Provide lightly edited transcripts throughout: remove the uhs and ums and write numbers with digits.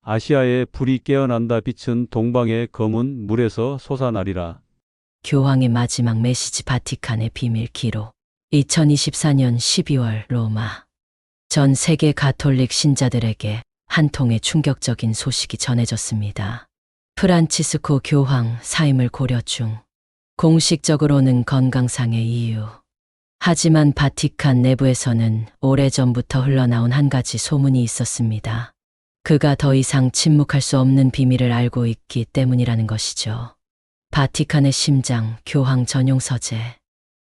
아시아의 불이 깨어난다. 빛은 동방의 검은 물에서 솟아나리라. 교황의 마지막 메시지. 바티칸의 비밀 기록. 2024년 12월 로마. 전 세계 가톨릭 신자들에게 한 통의 충격적인 소식이 전해졌습니다. 프란치스코 교황 사임을 고려 중. 공식적으로는 건강상의 이유. 하지만 바티칸 내부에서는 오래전부터 흘러나온 한 가지 소문이 있었습니다. 그가 더 이상 침묵할 수 없는 비밀을 알고 있기 때문이라는 것이죠. 바티칸의 심장, 교황 전용 서재.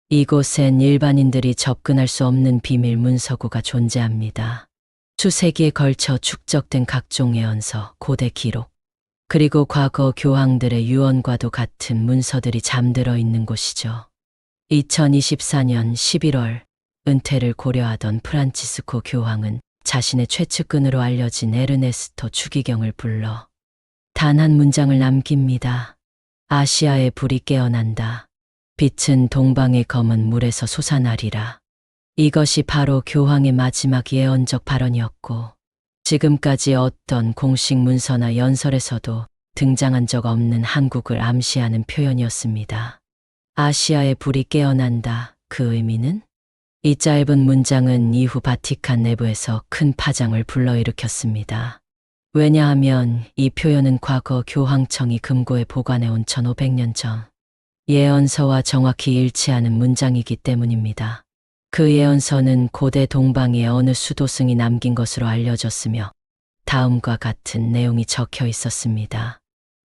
이곳엔 일반인들이 접근할 수 없는 비밀 문서구가 존재합니다. 수세기에 걸쳐 축적된 각종 예언서, 고대 기록, 그리고 과거 교황들의 유언과도 같은 문서들이 잠들어 있는 곳이죠. 2024년 11월 은퇴를 고려하던 프란치스코 교황은 자신의 최측근으로 알려진 에르네스토 추기경을 불러 단 한 문장을 남깁니다. 아시아의 불이 깨어난다. 빛은 동방의 검은 물에서 솟아나리라. 이것이 바로 교황의 마지막 예언적 발언이었고, 지금까지 어떤 공식 문서나 연설에서도 등장한 적 없는 한국을 암시하는 표현이었습니다. 아시아의 불이 깨어난다. 그 의미는? 이 짧은 문장은 이후 바티칸 내부에서 큰 파장을 불러일으켰습니다. 왜냐하면 이 표현은 과거 교황청이 금고에 보관해온 1500년 전 예언서와 정확히 일치하는 문장이기 때문입니다. 그 예언서는 고대 동방의 어느 수도승이 남긴 것으로 알려졌으며 다음과 같은 내용이 적혀 있었습니다.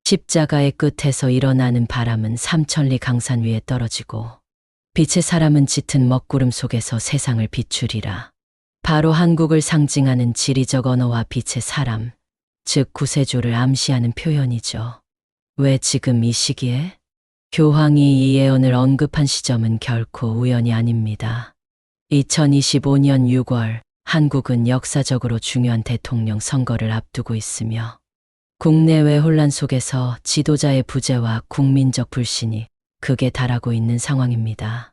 십자가의 끝에서 일어나는 바람은 삼천리 강산 위에 떨어지고 빛의 사람은 짙은 먹구름 속에서 세상을 비추리라. 바로 한국을 상징하는 지리적 언어와 빛의 사람, 즉 구세주를 암시하는 표현이죠. 왜 지금 이 시기에? 교황이 이 예언을 언급한 시점은 결코 우연이 아닙니다. 2025년 6월 한국은 역사적으로 중요한 대통령 선거를 앞두고 있으며 국내외 혼란 속에서 지도자의 부재와 국민적 불신이 극에 달하고 있는 상황입니다.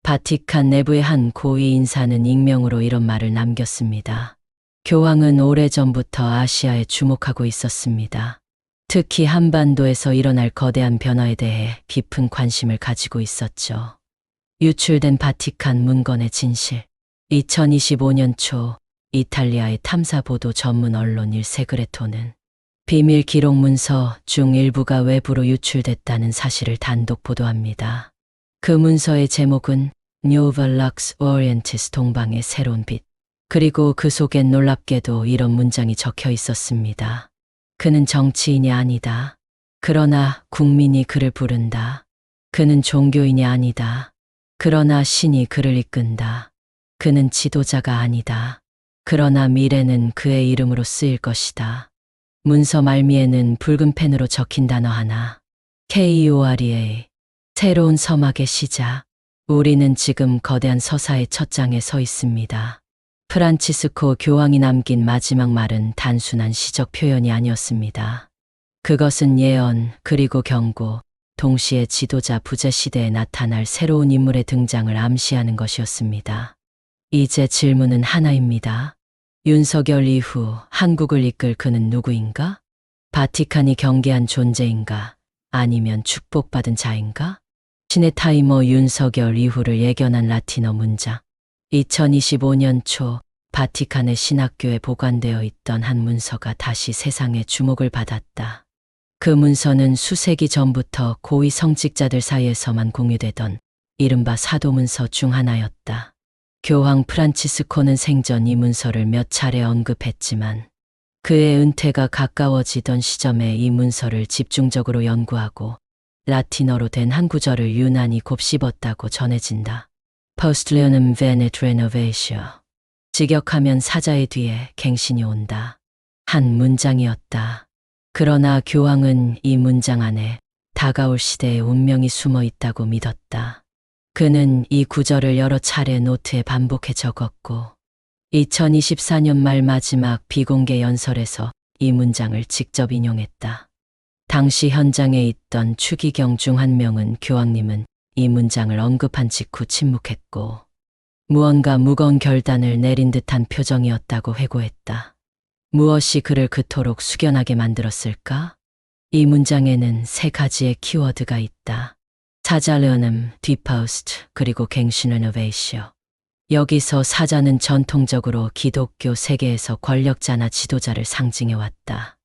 바티칸 내부의 한 고위 인사는 익명으로 이런 말을 남겼습니다. 교황은 오래전부터 아시아에 주목하고 있었습니다. 특히 한반도에서 일어날 거대한 변화에 대해 깊은 관심을 가지고 있었죠. 유출된 바티칸 문건의 진실. 2025년 초 이탈리아의 탐사보도 전문 언론 일 세그레토는 비밀 기록 문서 중 일부가 외부로 유출됐다는 사실을 단독 보도합니다. 그 문서의 제목은 Nuova Lux Orientis 동방의 새로운 빛. 그리고 그 속엔 놀랍게도 이런 문장이 적혀 있었습니다. 그는 정치인이 아니다. 그러나 국민이 그를 부른다. 그는 종교인이 아니다. 그러나 신이 그를 이끈다. 그는 지도자가 아니다. 그러나 미래는 그의 이름으로 쓰일 것이다. 문서 말미에는 붉은 펜으로 적힌 단어 하나. KEOREA. 새로운 서막의 시작. 우리는 지금 거대한 서사의 첫 장에 서 있습니다. 프란치스코 교황이 남긴 마지막 말은 단순한 시적 표현이 아니었습니다. 그것은 예언 그리고 경고, 동시에 지도자 부재 시대에 나타날 새로운 인물의 등장을 암시하는 것이었습니다. 이제 질문은 하나입니다. 윤석열 이후 한국을 이끌 그는 누구인가? 바티칸이 경계한 존재인가? 아니면 축복받은 자인가? 신의 타이머 윤석열 이후를 예견한 라틴어 문장. 2025년 초 바티칸의 신학교에 보관되어 있던 한 문서가 다시 세상의 주목을 받았다. 그 문서는 수세기 전부터 고위 성직자들 사이에서만 공유되던 이른바 사도문서 중 하나였다. 교황 프란치스코는 생전 이 문서를 몇 차례 언급했지만 그의 은퇴가 가까워지던 시점에 이 문서를 집중적으로 연구하고 라틴어로 된 한 구절을 유난히 곱씹었다고 전해진다. Postluonum venet renovatio. 직역하면 사자의 뒤에 갱신이 온다. 한 문장이었다. 그러나 교황은 이 문장 안에 다가올 시대의 운명이 숨어 있다고 믿었다. 그는 이 구절을 여러 차례 노트에 반복해 적었고 2024년 말 마지막 비공개 연설에서 이 문장을 직접 인용했다. 당시 현장에 있던 추기경 중 한 명은 교황님은 이 문장을 언급한 직후 침묵했고 무언가 무거운 결단을 내린 듯한 표정이었다고 회고했다. 무엇이 그를 그토록 숙연하게 만들었을까? 이 문장에는 세 가지의 키워드가 있다. 사자르는 디파우스트 그리고 갱신레노베이시오. 여기서 사자는 전통적으로 기독교 세계에서 권력자나 지도자를 상징해왔다.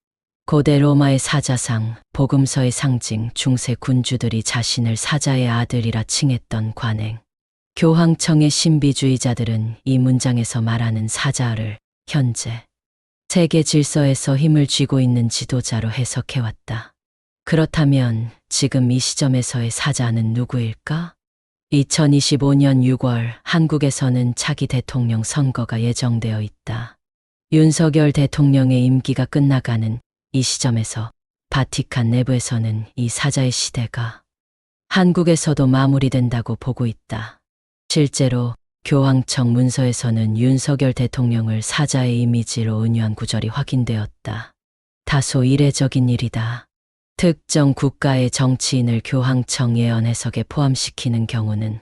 고대 로마의 사자상, 복음서의 상징, 중세 군주들이 자신을 사자의 아들이라 칭했던 관행. 교황청의 신비주의자들은 이 문장에서 말하는 사자를 현재 세계 질서에서 힘을 쥐고 있는 지도자로 해석해왔다. 그렇다면 지금 이 시점에서의 사자는 누구일까? 2025년 6월 한국에서는 차기 대통령 선거가 예정되어 있다. 윤석열 대통령의 임기가 끝나가는 이 시점에서 바티칸 내부에서는 이 사자의 시대가 한국에서도 마무리된다고 보고 있다. 실제로 교황청 문서에서는 윤석열 대통령을 사자의 이미지로 은유한 구절이 확인되었다. 다소 이례적인 일이다. 특정 국가의 정치인을 교황청 예언 해석에 포함시키는 경우는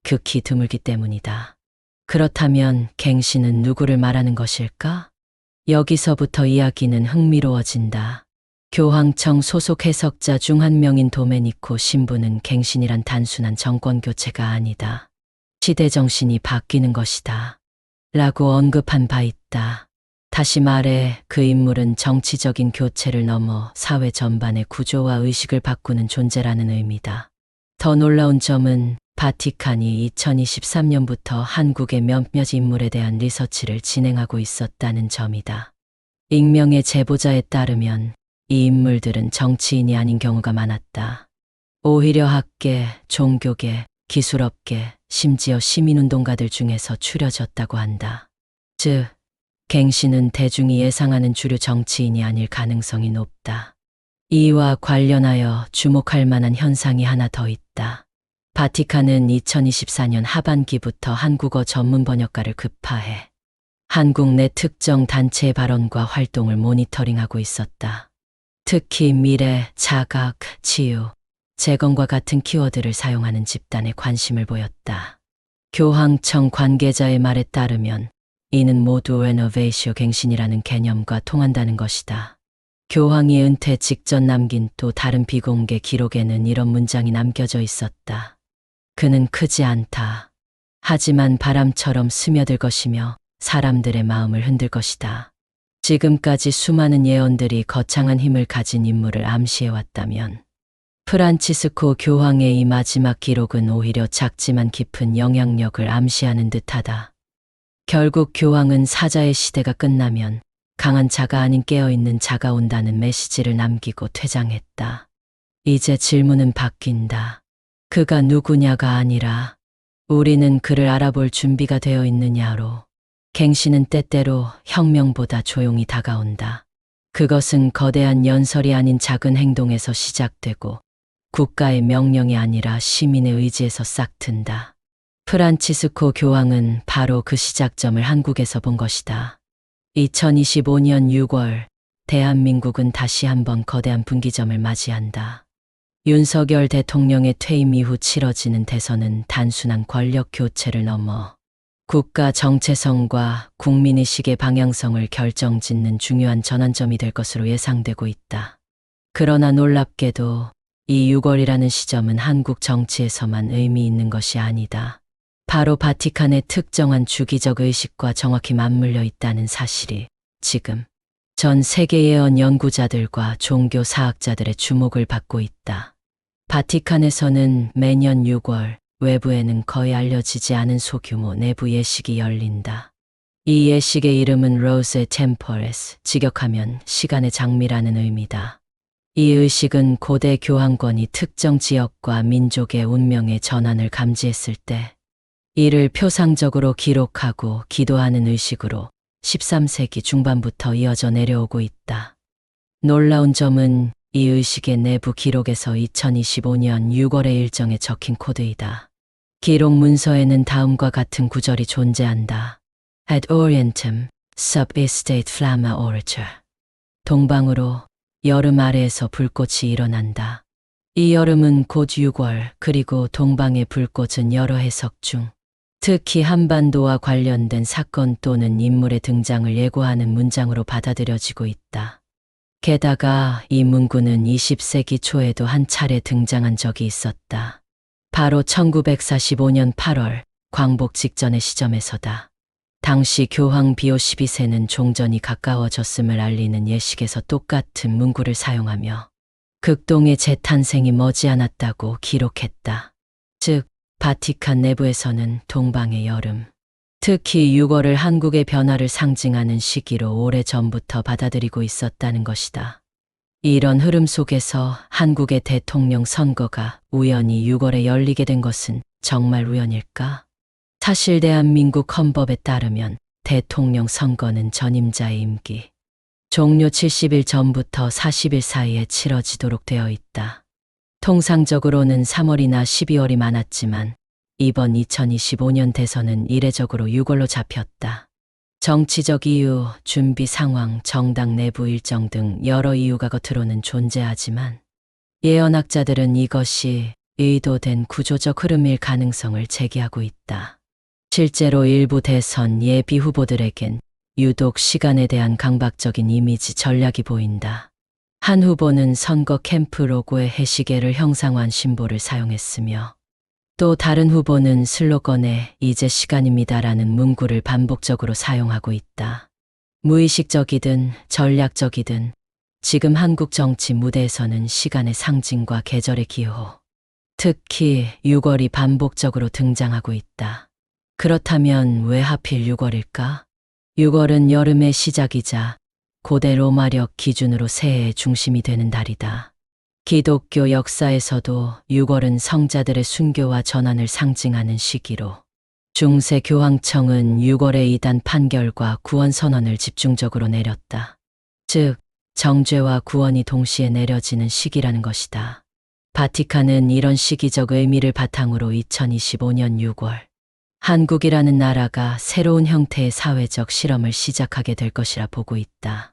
극히 드물기 때문이다. 그렇다면 갱신은 누구를 말하는 것일까? 여기서부터 이야기는 흥미로워진다. 교황청 소속 해석자 중 한 명인 도메니코 신부는 갱신이란 단순한 정권 교체가 아니다. 시대 정신이 바뀌는 것이다. 라고 언급한 바 있다. 다시 말해 그 인물은 정치적인 교체를 넘어 사회 전반의 구조와 의식을 바꾸는 존재라는 의미다. 더 놀라운 점은 바티칸이 2023년부터 한국의 몇몇 인물에 대한 리서치를 진행하고 있었다는 점이다. 익명의 제보자에 따르면 이 인물들은 정치인이 아닌 경우가 많았다. 오히려 학계, 종교계, 기술업계, 심지어 시민운동가들 중에서 추려졌다고 한다. 즉, 갱신은 대중이 예상하는 주류 정치인이 아닐 가능성이 높다. 이와 관련하여 주목할 만한 현상이 하나 더 있다. 바티칸은 2024년 하반기부터 한국어 전문 번역가를 급파해 한국 내 특정 단체의 발언과 활동을 모니터링하고 있었다. 특히 미래, 자각, 치유, 재건과 같은 키워드를 사용하는 집단에 관심을 보였다. 교황청 관계자의 말에 따르면 이는 모두 레노베이시오 갱신이라는 개념과 통한다는 것이다. 교황이 은퇴 직전 남긴 또 다른 비공개 기록에는 이런 문장이 남겨져 있었다. 그는 크지 않다. 하지만 바람처럼 스며들 것이며 사람들의 마음을 흔들 것이다. 지금까지 수많은 예언들이 거창한 힘을 가진 인물을 암시해왔다면 프란치스코 교황의 이 마지막 기록은 오히려 작지만 깊은 영향력을 암시하는 듯하다. 결국 교황은 사자의 시대가 끝나면 강한 자가 아닌 깨어있는 자가 온다는 메시지를 남기고 퇴장했다. 이제 질문은 바뀐다. 그가 누구냐가 아니라 우리는 그를 알아볼 준비가 되어 있느냐로. 갱신은 때때로 혁명보다 조용히 다가온다. 그것은 거대한 연설이 아닌 작은 행동에서 시작되고 국가의 명령이 아니라 시민의 의지에서 싹튼다. 프란치스코 교황은 바로 그 시작점을 한국에서 본 것이다. 2025년 6월 대한민국은 다시 한번 거대한 분기점을 맞이한다. 윤석열 대통령의 퇴임 이후 치러지는 대선은 단순한 권력 교체를 넘어 국가 정체성과 국민의식의 방향성을 결정짓는 중요한 전환점이 될 것으로 예상되고 있다. 그러나 놀랍게도 이 6월이라는 시점은 한국 정치에서만 의미 있는 것이 아니다. 바로 바티칸의 특정한 주기적 의식과 정확히 맞물려 있다는 사실이 지금 전 세계 예언 연구자들과 종교 사학자들의 주목을 받고 있다. 바티칸에서는 매년 6월 외부에는 거의 알려지지 않은 소규모 내부 예식이 열린다. 이 예식의 이름은 로스의 템퍼레스, 직역하면 시간의 장미라는 의미다. 이 의식은 고대 교황권이 특정 지역과 민족의 운명의 전환을 감지했을 때 이를 표상적으로 기록하고 기도하는 의식으로 13세기 중반부터 이어져 내려오고 있다. 놀라운 점은 이 의식의 내부 기록에서 2025년 6월의 일정에 적힌 코드이다. 기록 문서에는 다음과 같은 구절이 존재한다. Ad orientem, sub estate flamma orator. 동방으로 여름 아래에서 불꽃이 일어난다. 이 여름은 곧 6월, 그리고 동방의 불꽃은 여러 해석 중 특히 한반도와 관련된 사건 또는 인물의 등장을 예고하는 문장으로 받아들여지고 있다. 게다가 이 문구는 20세기 초에도 한 차례 등장한 적이 있었다. 바로 1945년 8월 광복 직전의 시점에서다. 당시 교황 비오 12세는 종전이 가까워졌음을 알리는 예식에서 똑같은 문구를 사용하며 극동의 재탄생이 머지않았다고 기록했다. 즉, 바티칸 내부에서는 동방의 여름, 특히 6월을 한국의 변화를 상징하는 시기로 오래전부터 받아들이고 있었다는 것이다. 이런 흐름 속에서 한국의 대통령 선거가 우연히 6월에 열리게 된 것은 정말 우연일까? 사실 대한민국 헌법에 따르면 대통령 선거는 전임자의 임기 종료 70일 전부터 40일 사이에 치러지도록 되어 있다. 통상적으로는 3월이나 12월이 많았지만 이번 2025년 대선은 이례적으로 6월로 잡혔다. 정치적 이유, 준비 상황, 정당 내부 일정 등 여러 이유가 겉으로는 존재하지만 예언학자들은 이것이 의도된 구조적 흐름일 가능성을 제기하고 있다. 실제로 일부 대선 예비 후보들에겐 유독 시간에 대한 강박적인 이미지 전략이 보인다. 한 후보는 선거 캠프 로고에 해시계를 형상화한 심볼을 사용했으며 또 다른 후보는 슬로건에 이제 시간입니다라는 문구를 반복적으로 사용하고 있다. 무의식적이든 전략적이든 지금 한국 정치 무대에서는 시간의 상징과 계절의 기호, 특히 6월이 반복적으로 등장하고 있다. 그렇다면 왜 하필 6월일까? 6월은 여름의 시작이자 고대 로마력 기준으로 새해의 중심이 되는 달이다. 기독교 역사에서도 6월은 성자들의 순교와 전환을 상징하는 시기로 중세 교황청은 6월의 이단 판결과 구원 선언을 집중적으로 내렸다. 즉, 정죄와 구원이 동시에 내려지는 시기라는 것이다. 바티칸은 이런 시기적 의미를 바탕으로 2025년 6월 한국이라는 나라가 새로운 형태의 사회적 실험을 시작하게 될 것이라 보고 있다.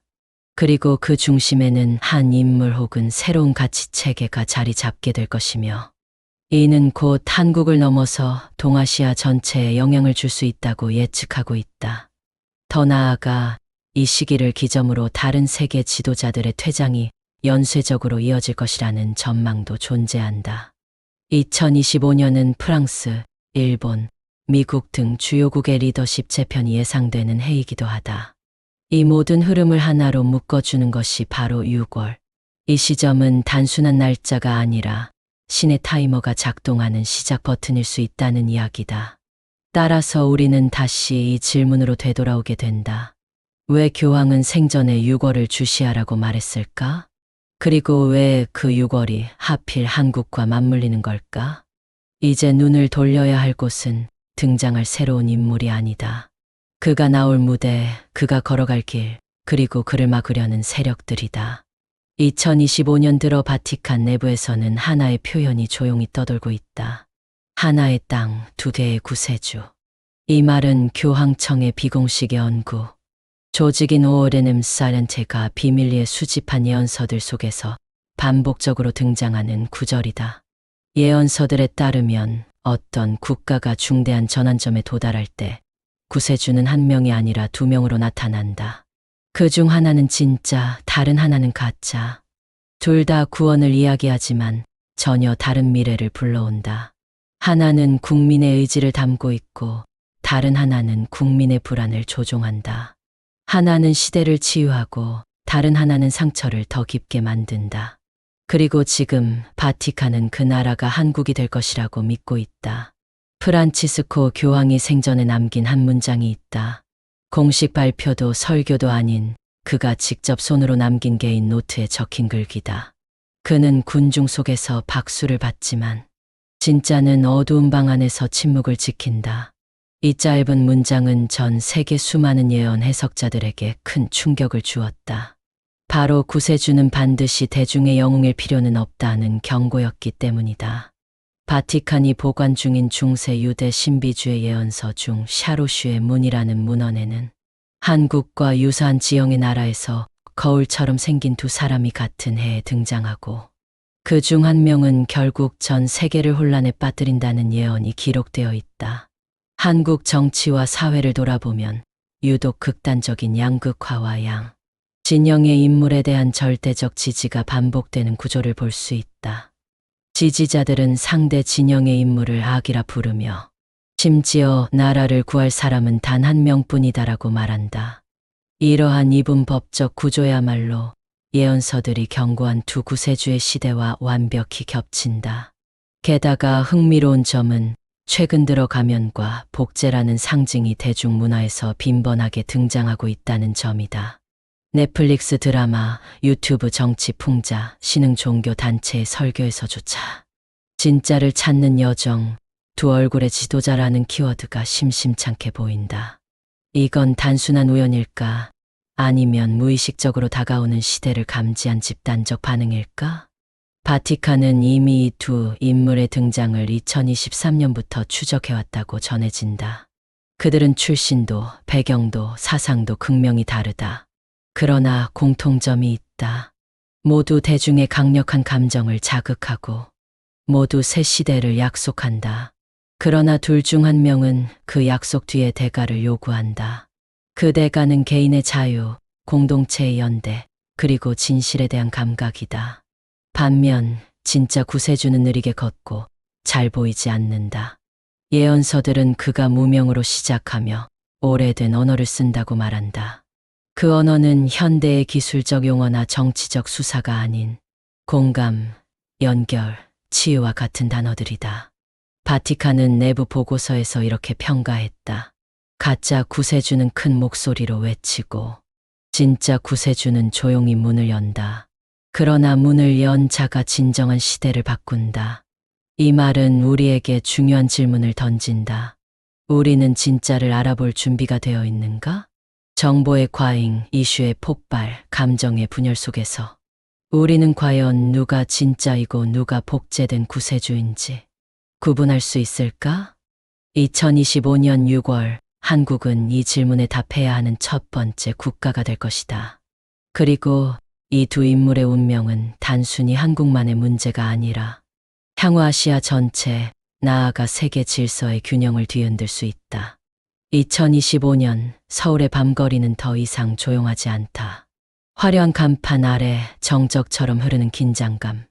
그리고 그 중심에는 한 인물 혹은 새로운 가치 체계가 자리 잡게 될 것이며 이는 곧 한국을 넘어서 동아시아 전체에 영향을 줄 수 있다고 예측하고 있다. 더 나아가 이 시기를 기점으로 다른 세계 지도자들의 퇴장이 연쇄적으로 이어질 것이라는 전망도 존재한다. 2025년은 프랑스, 일본, 미국 등 주요국의 리더십 재편이 예상되는 해이기도 하다. 이 모든 흐름을 하나로 묶어주는 것이 바로 6월. 이 시점은 단순한 날짜가 아니라 신의 타이머가 작동하는 시작 버튼일 수 있다는 이야기다. 따라서 우리는 다시 이 질문으로 되돌아오게 된다. 왜 교황은 생전에 6월을 주시하라고 말했을까? 그리고 왜 그 6월이 하필 한국과 맞물리는 걸까? 이제 눈을 돌려야 할 곳은 등장할 새로운 인물이 아니다. 그가 나올 무대, 그가 걸어갈 길, 그리고 그를 막으려는 세력들이다. 2025년 들어 바티칸 내부에서는 하나의 표현이 조용히 떠돌고 있다. 하나의 땅, 두 개의 구세주. 이 말은 교황청의 비공식 연구, 조직인 오레넴 사렌테가 비밀리에 수집한 예언서들 속에서 반복적으로 등장하는 구절이다. 예언서들에 따르면 어떤 국가가 중대한 전환점에 도달할 때 구세주는 한 명이 아니라 두 명으로 나타난다. 그 중 하나는 진짜, 다른 하나는 가짜. 둘 다 구원을 이야기하지만 전혀 다른 미래를 불러온다. 하나는 국민의 의지를 담고 있고 다른 하나는 국민의 불안을 조종한다. 하나는 시대를 치유하고 다른 하나는 상처를 더 깊게 만든다. 그리고 지금 바티칸은 그 나라가 한국이 될 것이라고 믿고 있다. 프란치스코 교황이 생전에 남긴 한 문장이 있다. 공식 발표도 설교도 아닌 그가 직접 손으로 남긴 개인 노트에 적힌 글귀다. 그는 군중 속에서 박수를 받지만 진짜는 어두운 방 안에서 침묵을 지킨다. 이 짧은 문장은 전 세계 수많은 예언 해석자들에게 큰 충격을 주었다. 바로 구세주는 반드시 대중의 영웅일 필요는 없다는 경고였기 때문이다. 바티칸이 보관 중인 중세 유대 신비주의 예언서 중 샤로슈의 문이라는 문헌에는 한국과 유사한 지형의 나라에서 거울처럼 생긴 두 사람이 같은 해에 등장하고 그 중 한 명은 결국 전 세계를 혼란에 빠뜨린다는 예언이 기록되어 있다. 한국 정치와 사회를 돌아보면 유독 극단적인 양극화와 진영의 인물에 대한 절대적 지지가 반복되는 구조를 볼 수 있다. 지지자들은 상대 진영의 인물을 악이라 부르며 심지어 나라를 구할 사람은 단 한 명뿐이다라고 말한다. 이러한 이분법적 구조야말로 예언서들이 경고한 두 구세주의 시대와 완벽히 겹친다. 게다가 흥미로운 점은 최근 들어 가면과 복제라는 상징이 대중문화에서 빈번하게 등장하고 있다는 점이다. 넷플릭스 드라마, 유튜브 정치 풍자, 신흥 종교 단체의 설교에서조차 진짜를 찾는 여정, 두 얼굴의 지도자라는 키워드가 심심찮게 보인다. 이건 단순한 우연일까? 아니면 무의식적으로 다가오는 시대를 감지한 집단적 반응일까? 바티칸은 이미 이 두 인물의 등장을 2023년부터 추적해왔다고 전해진다. 그들은 출신도, 배경도, 사상도 극명히 다르다. 그러나 공통점이 있다. 모두 대중의 강력한 감정을 자극하고 모두 새 시대를 약속한다. 그러나 둘 중 한 명은 그 약속 뒤에 대가를 요구한다. 그 대가는 개인의 자유, 공동체의 연대, 그리고 진실에 대한 감각이다. 반면 진짜 구세주는 느리게 걷고 잘 보이지 않는다. 예언서들은 그가 무명으로 시작하며 오래된 언어를 쓴다고 말한다. 그 언어는 현대의 기술적 용어나 정치적 수사가 아닌 공감, 연결, 치유와 같은 단어들이다. 바티칸은 내부 보고서에서 이렇게 평가했다. 가짜 구세주는 큰 목소리로 외치고 진짜 구세주는 조용히 문을 연다. 그러나 문을 연 자가 진정한 시대를 바꾼다. 이 말은 우리에게 중요한 질문을 던진다. 우리는 진짜를 알아볼 준비가 되어 있는가? 정보의 과잉, 이슈의 폭발, 감정의 분열 속에서 우리는 과연 누가 진짜이고 누가 복제된 구세주인지 구분할 수 있을까? 2025년 6월 한국은 이 질문에 답해야 하는 첫 번째 국가가 될 것이다. 그리고 이 두 인물의 운명은 단순히 한국만의 문제가 아니라 향후아시아 전체, 나아가 세계 질서의 균형을 뒤흔들 수 있다. 2025년 서울의 밤거리는 더 이상 조용하지 않다. 화려한 간판 아래 정적처럼 흐르는 긴장감.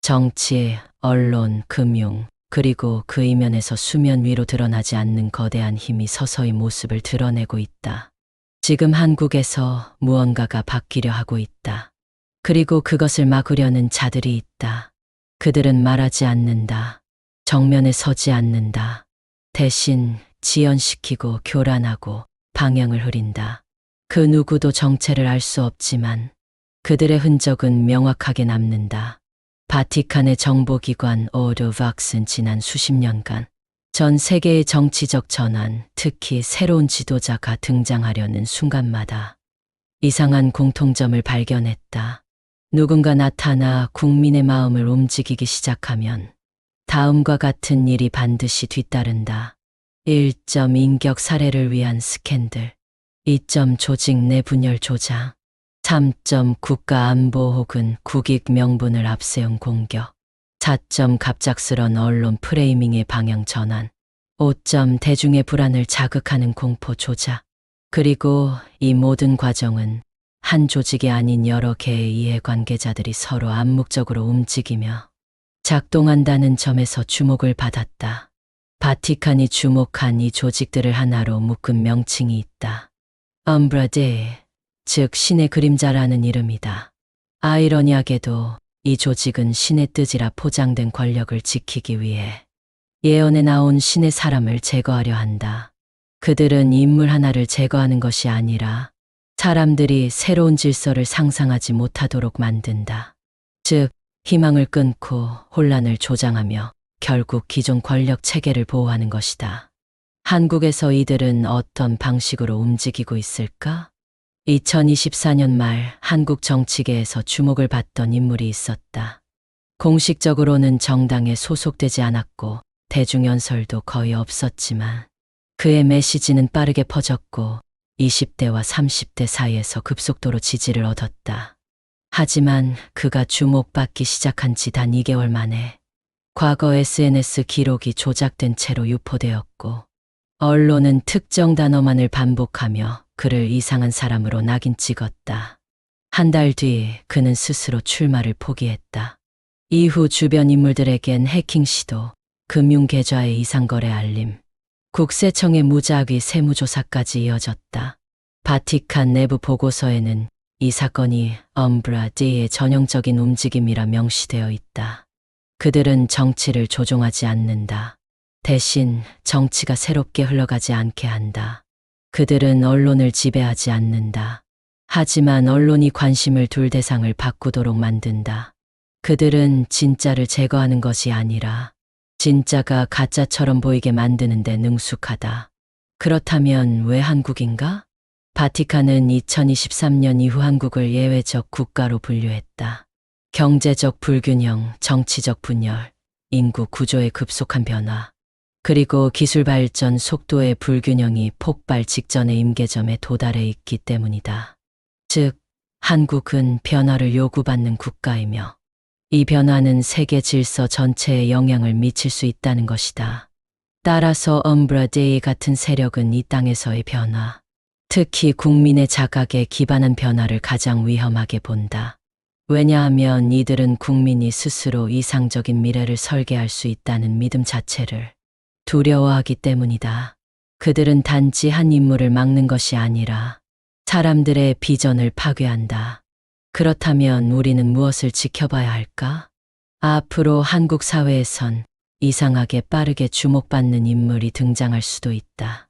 정치, 언론, 금융, 그리고 그 이면에서 수면 위로 드러나지 않는 거대한 힘이 서서히 모습을 드러내고 있다. 지금 한국에서 무언가가 바뀌려 하고 있다. 그리고 그것을 막으려는 자들이 있다. 그들은 말하지 않는다. 정면에 서지 않는다. 대신 지연시키고 교란하고 방향을 흐린다. 그 누구도 정체를 알 수 없지만 그들의 흔적은 명확하게 남는다. 바티칸의 정보기관 오르박스는 지난 수십 년간 전 세계의 정치적 전환, 특히 새로운 지도자가 등장하려는 순간마다 이상한 공통점을 발견했다. 누군가 나타나 국민의 마음을 움직이기 시작하면 다음과 같은 일이 반드시 뒤따른다. 1점 인격 살해를 위한 스캔들, 2점 조직 내 분열 조작, 3점 국가 안보 혹은 국익 명분을 앞세운 공격, 4점 갑작스런 언론 프레이밍의 방향 전환, 5점 대중의 불안을 자극하는 공포 조작. 그리고 이 모든 과정은 한 조직이 아닌 여러 개의 이해관계자들이 서로 암묵적으로 움직이며 작동한다는 점에서 주목을 받았다. 바티칸이 주목한 이 조직들을 하나로 묶은 명칭이 있다. 엄브라데, 즉 신의 그림자라는 이름이다. 아이러니하게도 이 조직은 신의 뜻이라 포장된 권력을 지키기 위해 예언에 나온 신의 사람을 제거하려 한다. 그들은 인물 하나를 제거하는 것이 아니라 사람들이 새로운 질서를 상상하지 못하도록 만든다. 즉, 희망을 끊고 혼란을 조장하며 결국 기존 권력 체계를 보호하는 것이다. 한국에서 이들은 어떤 방식으로 움직이고 있을까? 2024년 말 한국 정치계에서 주목을 받던 인물이 있었다. 공식적으로는 정당에 소속되지 않았고 대중연설도 거의 없었지만 그의 메시지는 빠르게 퍼졌고 20대와 30대 사이에서 급속도로 지지를 얻었다. 하지만 그가 주목받기 시작한 지 단 2개월 만에 과거 SNS 기록이 조작된 채로 유포되었고 언론은 특정 단어만을 반복하며 그를 이상한 사람으로 낙인 찍었다. 한 달 뒤 그는 스스로 출마를 포기했다. 이후 주변 인물들에겐 해킹 시도, 금융계좌의 이상거래 알림, 국세청의 무작위 세무조사까지 이어졌다. 바티칸 내부 보고서에는 이 사건이 엄브라 D의 전형적인 움직임이라 명시되어 있다. 그들은 정치를 조종하지 않는다. 대신 정치가 새롭게 흘러가지 않게 한다. 그들은 언론을 지배하지 않는다. 하지만 언론이 관심을 둘 대상을 바꾸도록 만든다. 그들은 진짜를 제거하는 것이 아니라 진짜가 가짜처럼 보이게 만드는 데 능숙하다. 그렇다면 왜 한국인가? 바티칸은 2023년 이후 한국을 예외적 국가로 분류했다. 경제적 불균형, 정치적 분열, 인구 구조의 급속한 변화, 그리고 기술 발전 속도의 불균형이 폭발 직전의 임계점에 도달해 있기 때문이다. 즉, 한국은 변화를 요구받는 국가이며 이 변화는 세계 질서 전체에 영향을 미칠 수 있다는 것이다. 따라서 엄브라 데이 같은 세력은 이 땅에서의 변화, 특히 국민의 자각에 기반한 변화를 가장 위험하게 본다. 왜냐하면 이들은 국민이 스스로 이상적인 미래를 설계할 수 있다는 믿음 자체를 두려워하기 때문이다. 그들은 단지 한 인물을 막는 것이 아니라 사람들의 비전을 파괴한다. 그렇다면 우리는 무엇을 지켜봐야 할까? 앞으로 한국 사회에선 이상하게 빠르게 주목받는 인물이 등장할 수도 있다.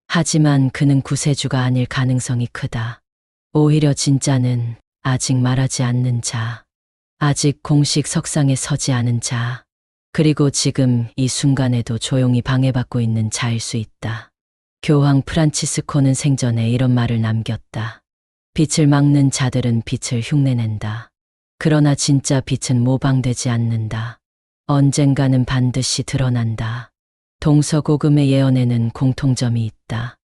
하지만 그는 구세주가 아닐 가능성이 크다. 오히려 진짜는 아직 말하지 않는 자, 아직 공식 석상에 서지 않은 자, 그리고 지금 이 순간에도 조용히 방해받고 있는 자일 수 있다. 교황 프란치스코는 생전에 이런 말을 남겼다. 빛을 막는 자들은 빛을 흉내낸다. 그러나 진짜 빛은 모방되지 않는다. 언젠가는 반드시 드러난다. 동서고금의 예언에는 공통점이 있다.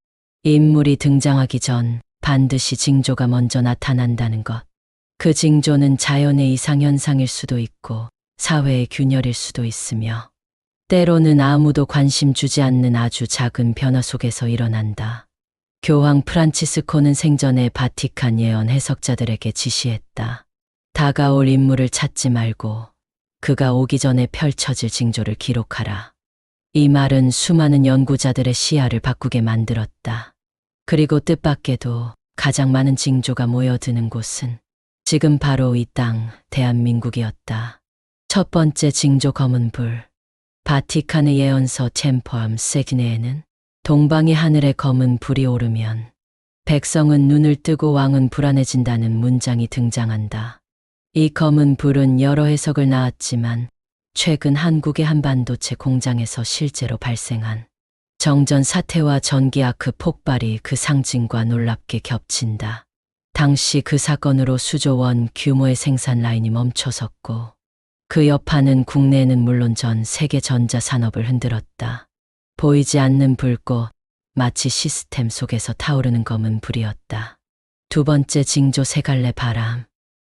인물이 등장하기 전 반드시 징조가 먼저 나타난다는 것. 그 징조는 자연의 이상현상일 수도 있고 사회의 균열일 수도 있으며 때로는 아무도 관심 주지 않는 아주 작은 변화 속에서 일어난다. 교황 프란치스코는 생전에 바티칸 예언 해석자들에게 지시했다. 다가올 인물을 찾지 말고 그가 오기 전에 펼쳐질 징조를 기록하라. 이 말은 수많은 연구자들의 시야를 바꾸게 만들었다. 그리고 뜻밖에도 가장 많은 징조가 모여드는 곳은 지금 바로 이 땅, 대한민국이었다. 첫 번째 징조 검은 불. 바티칸의 예언서 템퍼엄 세기네에는 동방의 하늘에 검은 불이 오르면 백성은 눈을 뜨고 왕은 불안해진다는 문장이 등장한다. 이 검은 불은 여러 해석을 낳았지만 최근 한국의 한반도체 공장에서 실제로 발생한 정전 사태와 전기아크 폭발이 그 상징과 놀랍게 겹친다. 당시 그 사건으로 수조 원 규모의 생산 라인이 멈춰섰고 그 여파는 국내에는 물론 전 세계 전자산업을 흔들었다. 보이지 않는 불꽃, 마치 시스템 속에서 타오르는 검은 불이었다. 두 번째 징조 세갈래 바람.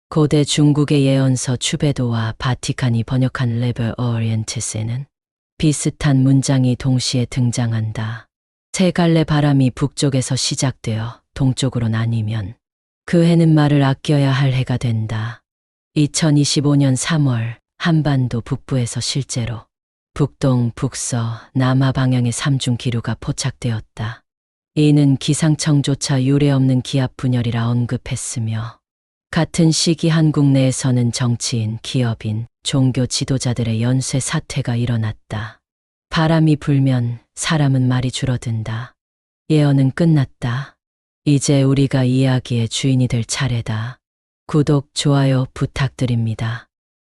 고대 중국의 예언서 추베도와 바티칸이 번역한 레벨 오리엔테스에는 비슷한 문장이 동시에 등장한다. 세갈래 바람이 북쪽에서 시작되어 동쪽으로 나뉘면 그 해는 말을 아껴야 할 해가 된다. 2025년 3월 한반도 북부에서 실제로 북동, 북서, 남하 방향의 삼중 기류가 포착되었다. 이는 기상청조차 유례없는 기압 분열이라 언급했으며 같은 시기 한국 내에서는 정치인, 기업인, 종교 지도자들의 연쇄 사퇴가 일어났다. 바람이 불면 사람은 말이 줄어든다. 예언은 끝났다. 이제 우리가 이야기의 주인이 될 차례다. 구독, 좋아요 부탁드립니다.